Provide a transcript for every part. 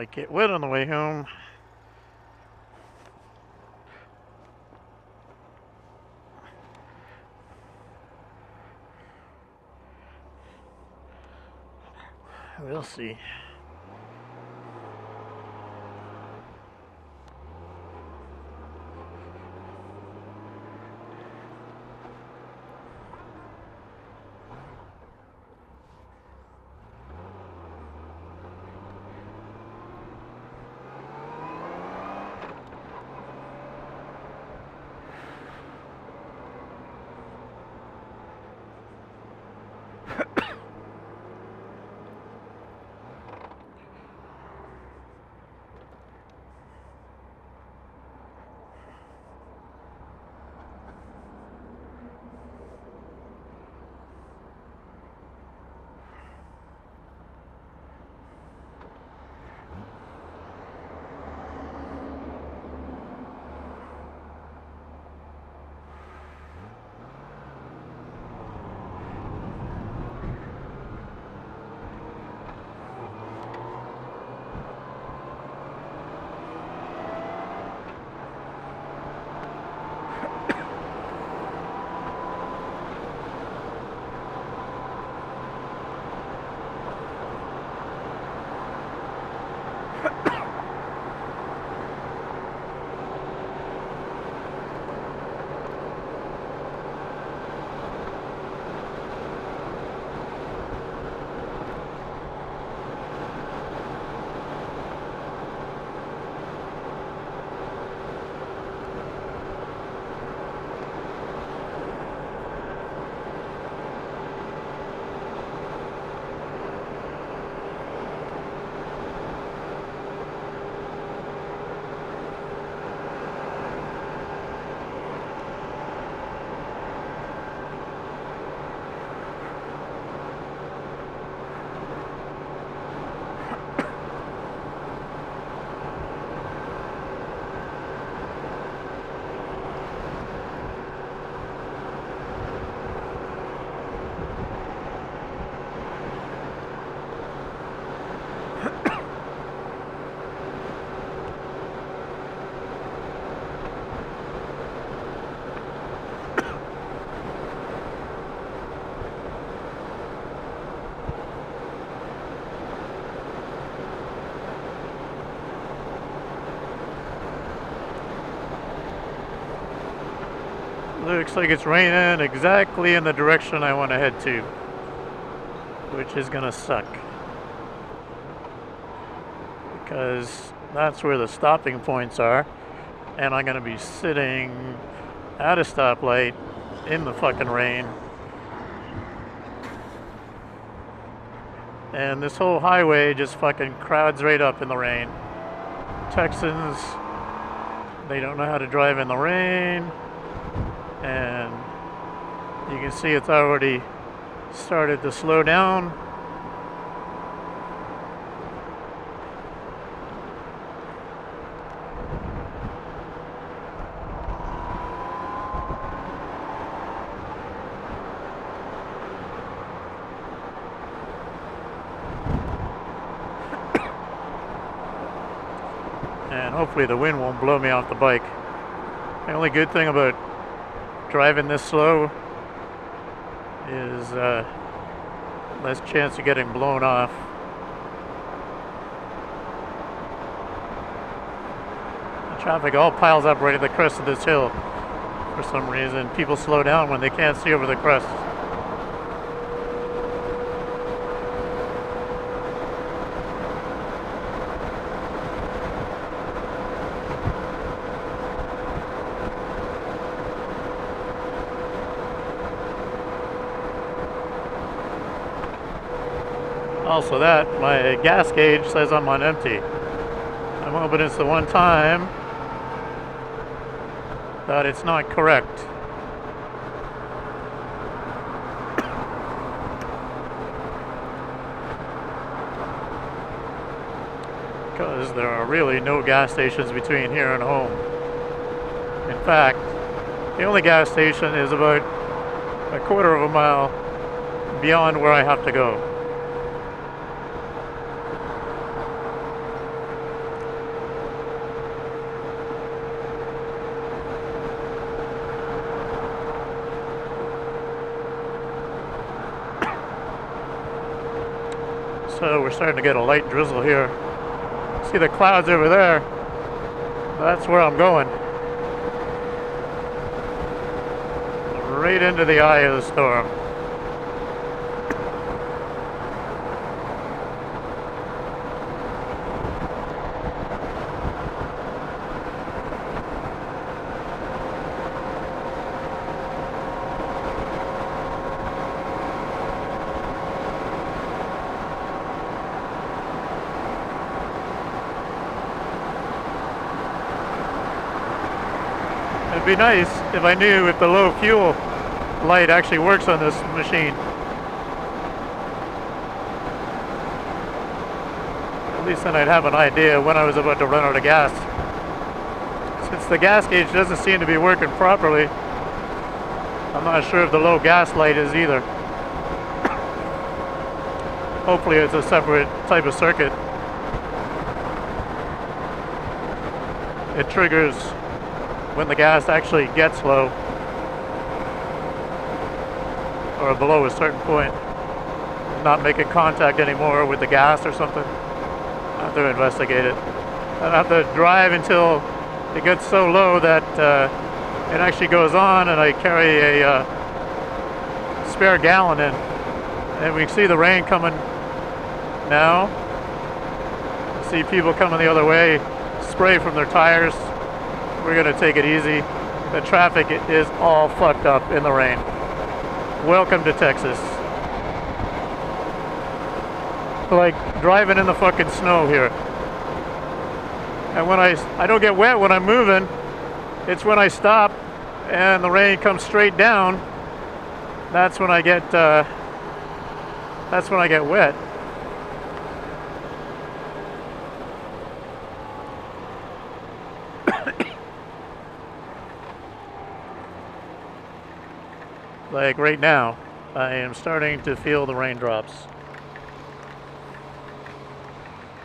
Might get wet on the way home. We'll see. Looks like it's raining exactly in the direction I want to head to, which is gonna suck because that's where the stopping points are, and I'm gonna be sitting at a stoplight in the fucking rain, and this whole highway just fucking crowds right up in the rain. Texans, they don't know how to drive in the rain. And you can see it's already started to slow down. And hopefully the wind won't blow me off the bike. The only good thing about driving this slow is less chance of getting blown off. The traffic all piles up right at the crest of this hill. For some reason, people slow down when they can't see over the crest. Also that, my gas gauge says I'm on empty. I'm hoping it's the one time that it's not correct. Because there are really no gas stations between here and home. In fact, the only gas station is about a quarter of a mile beyond where I have to go. So we're starting to get a light drizzle here. See the clouds over there? That's where I'm going. Right into the eye of the storm. It'd be nice if I knew if the low fuel light actually works on this machine. At least then I'd have an idea when I was about to run out of gas. Since the gas gauge doesn't seem to be working properly, I'm not sure if the low gas light is either. Hopefully it's a separate type of circuit. It triggers when the gas actually gets low or below a certain point, not making contact anymore with the gas or something. I have to investigate it. I have to drive until it gets so low that it actually goes on, and I carry a spare gallon in. And we can see the rain coming now. See people coming the other way, spray from their tires. We're gonna take it easy. The traffic is all fucked up in the rain. Welcome to Texas. Like driving in the fucking snow here. And when I don't get wet when I'm moving, it's when I stop and the rain comes straight down. That's when I get wet. Like right now, I am starting to feel the raindrops.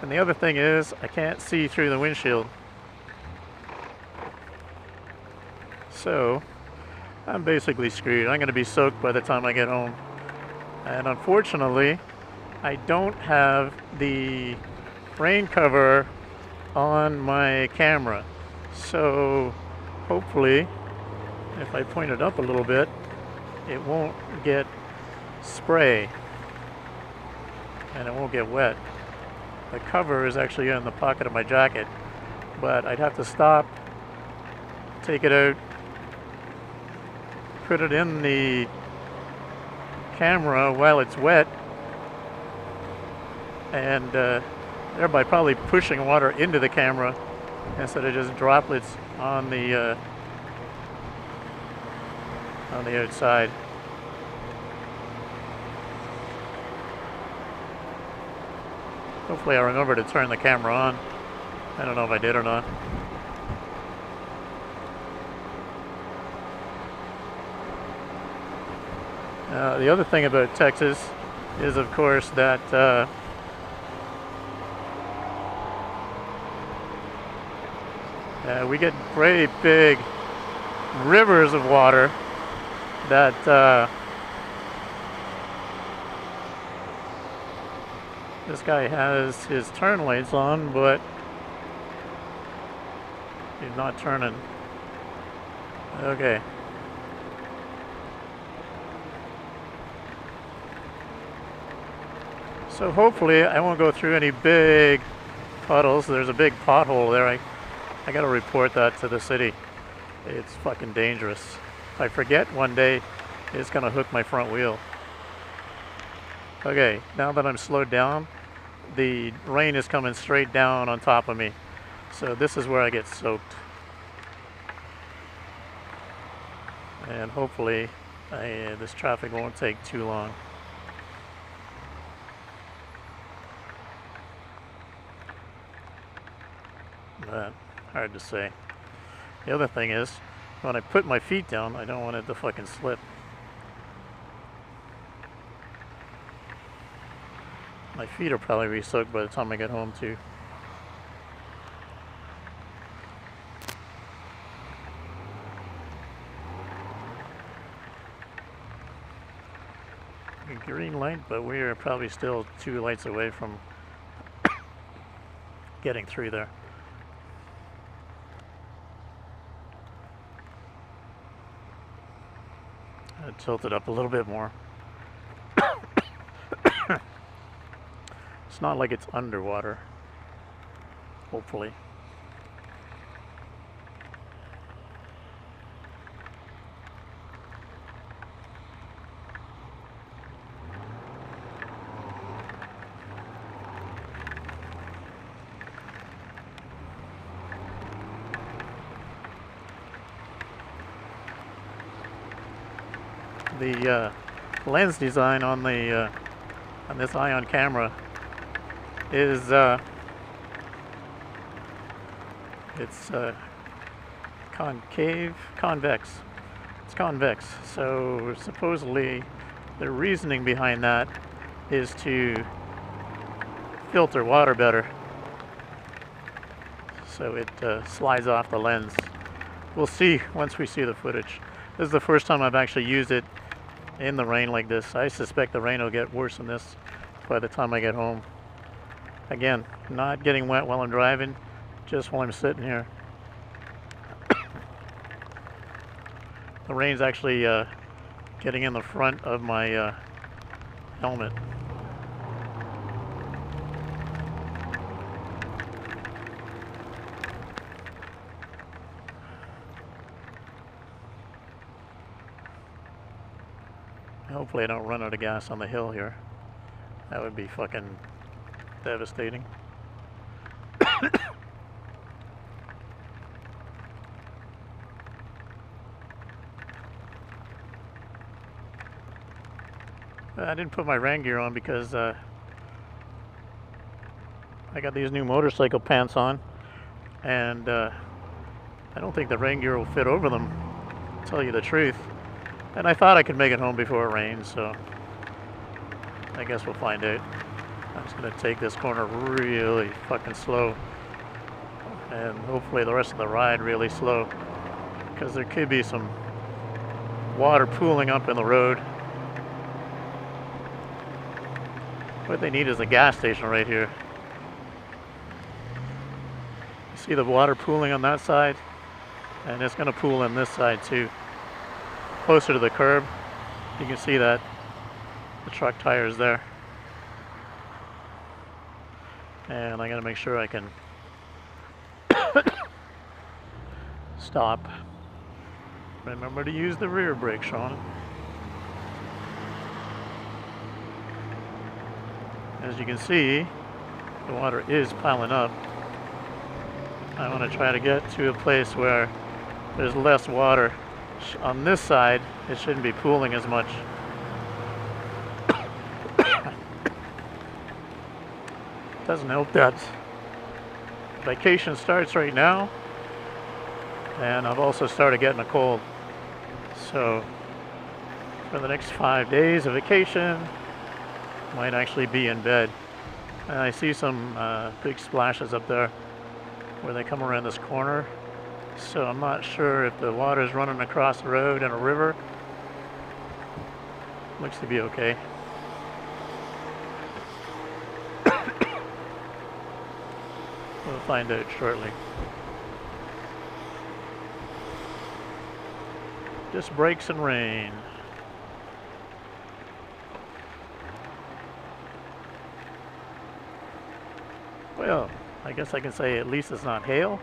And the other thing is, I can't see through the windshield. So, I'm basically screwed. I'm going to be soaked by the time I get home. And unfortunately, I don't have the rain cover on my camera. So, hopefully, if I point it up a little bit, it won't get spray and it won't get wet. The cover is actually in the pocket of my jacket, but I'd have to stop, take it out, put it in the camera while it's wet, and thereby probably pushing water into the camera instead of just droplets on the outside. Hopefully I remember to turn the camera on. I don't know if I did or not. The other thing about Texas is, of course, that we get very big rivers of water that this guy has his turn lights on, but he's not turning. Okay. So hopefully I won't go through any big puddles. There's a big pothole there. I gotta report that to the city. It's fucking dangerous. If I forget one day, it's gonna hook my front wheel. Okay, now that I'm slowed down, the rain is coming straight down on top of me. So this is where I get soaked. And hopefully this traffic won't take too long. But hard to say. The other thing is, when I put my feet down, I don't want it to fucking slip. My feet will probably be soaked by the time I get home too. A green light, but we are probably still 2 lights away from getting through there. I tilted up a little bit more. It's not like it's underwater, hopefully. The lens design on the on this Ion camera is it's convex. It's convex. So supposedly the reasoning behind that is to filter water better, so it slides off the lens. We'll see once we see the footage. This is the first time I've actually used it in the rain like this. I suspect the rain will get worse than this by the time I get home. Again, not getting wet while I'm driving, just while I'm sitting here. The rain's actually getting in the front of my helmet. Hopefully I don't run out of gas on the hill here. That would be fucking devastating. I didn't put my rain gear on because I got these new motorcycle pants on, and I don't think the rain gear will fit over them, to tell you the truth. And I thought I could make it home before it rains, so I guess we'll find out. I'm just gonna take this corner really fucking slow, and hopefully the rest of the ride really slow, because there could be some water pooling up in the road. What they need is a gas station right here. You see the water pooling on that side, and it's gonna pool on this side too. Closer to the curb, you can see that the truck tire is there. And I gotta make sure I can stop. Remember to use the rear brake, Sean. As you can see, the water is piling up. I want to try to get to a place where there's less water. On this side, it shouldn't be pooling as much. Doesn't help that vacation starts right now, and I've also started getting a cold. So for the next 5 days of vacation, might actually be in bed. And I see some big splashes up there where they come around this corner. So I'm not sure if the water's running across the road in a river. Looks to be okay. We'll find out shortly. Just brakes and rain. Well, I guess I can say at least it's not hail.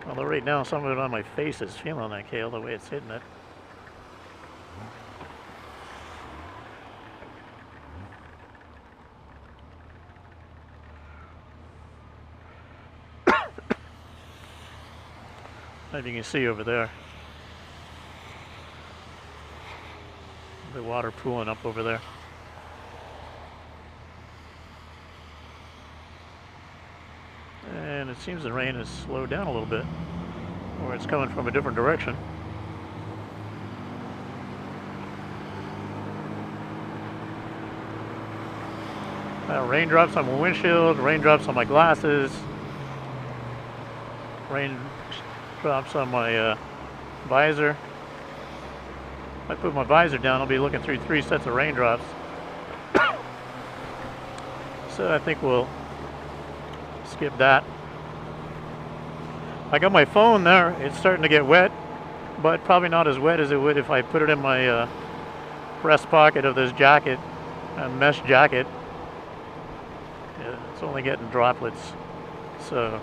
Although right now some of it on my face is feeling like hail the way it's hitting it. As you can see over there, the water pooling up over there. And it seems the rain has slowed down a little bit, or it's coming from a different direction. Raindrops on my windshield, raindrops on my glasses, raindrops on my visor. If I put my visor down, I'll be looking through 3 sets of raindrops So I think we'll skip that. I got my phone there. It's starting to get wet, but probably not as wet as it would if I put it in my breast pocket of this jacket, a mesh jacket. Yeah, it's only getting droplets. So,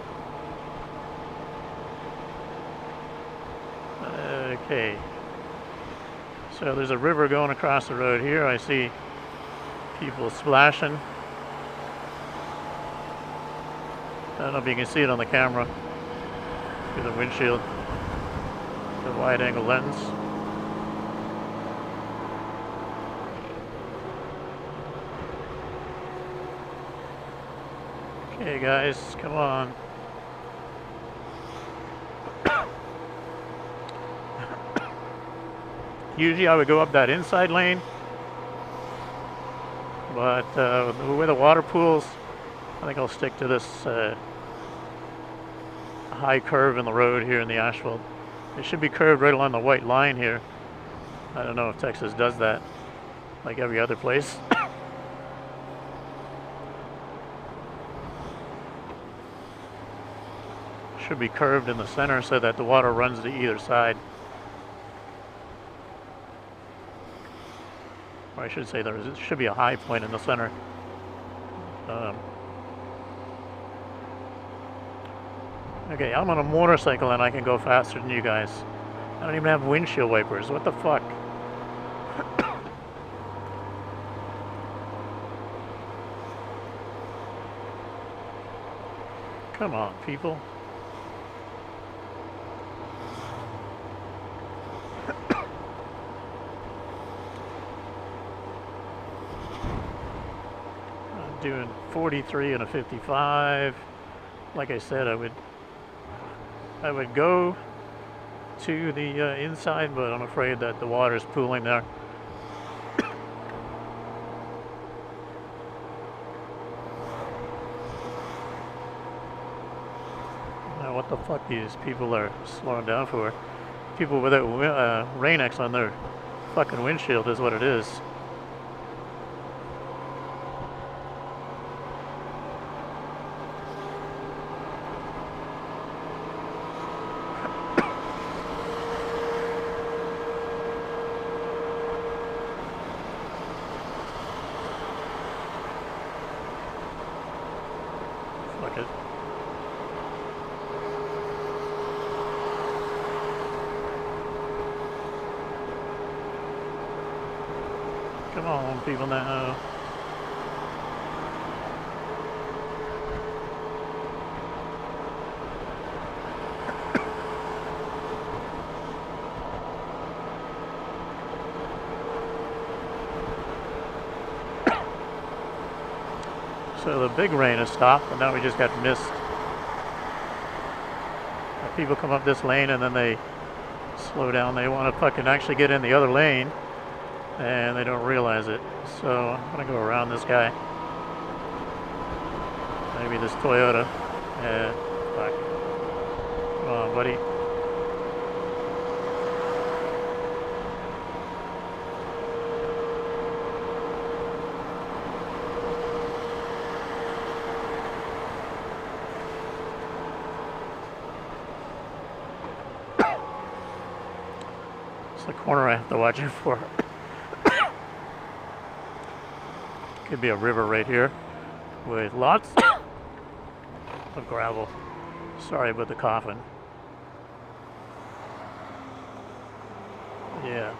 okay. So there's a river going across the road here. I see people splashing. I don't know if you can see it on the camera through the windshield, the wide angle lens. Okay guys, come on. Usually I would go up that inside lane, but with the water pools, I think I'll stick to this high curve in the road here in the asphalt. It should be curved right along the white line here. I don't know if Texas does that, like every other place. Should be curved in the center so that the water runs to either side. Or I should say there should be a high point in the center. Okay, I'm on a motorcycle and I can go faster than you guys. I don't even have windshield wipers. What the fuck? Come on, people. I'm doing 43 and a 55. Like I said, I would go to the inside, but I'm afraid that the water's pooling there. Now, what the fuck these people are slowing down for? People without Rain-X on their fucking windshield is what it is. Come on, people now. So the big rain has stopped, and now we just got mist. People come up this lane and then they slow down. They want to fucking actually get in the other lane, and they don't realize it. So I'm gonna go around this guy. Maybe this Toyota. Yeah, fuck. Come on, buddy. It's the corner I have to watch it for. Could be a river right here with lots of gravel. Sorry about the coughing. Yeah.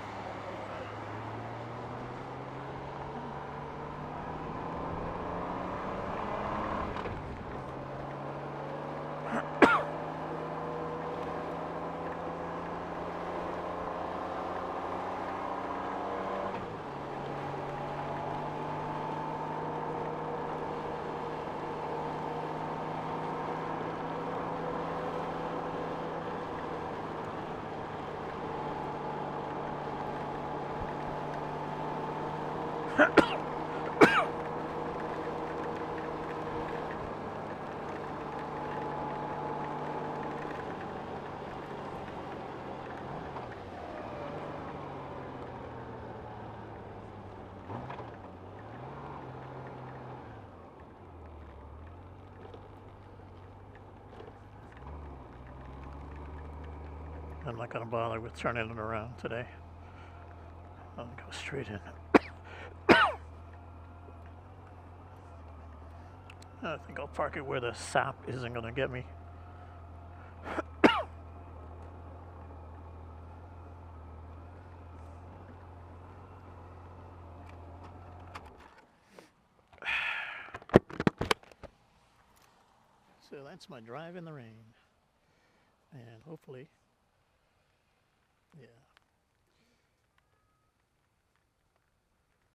I'm not going to bother with turning it around today. I'll go straight in. I think I'll park it where the sap isn't going to get me. So that's my drive in the rain. And hopefully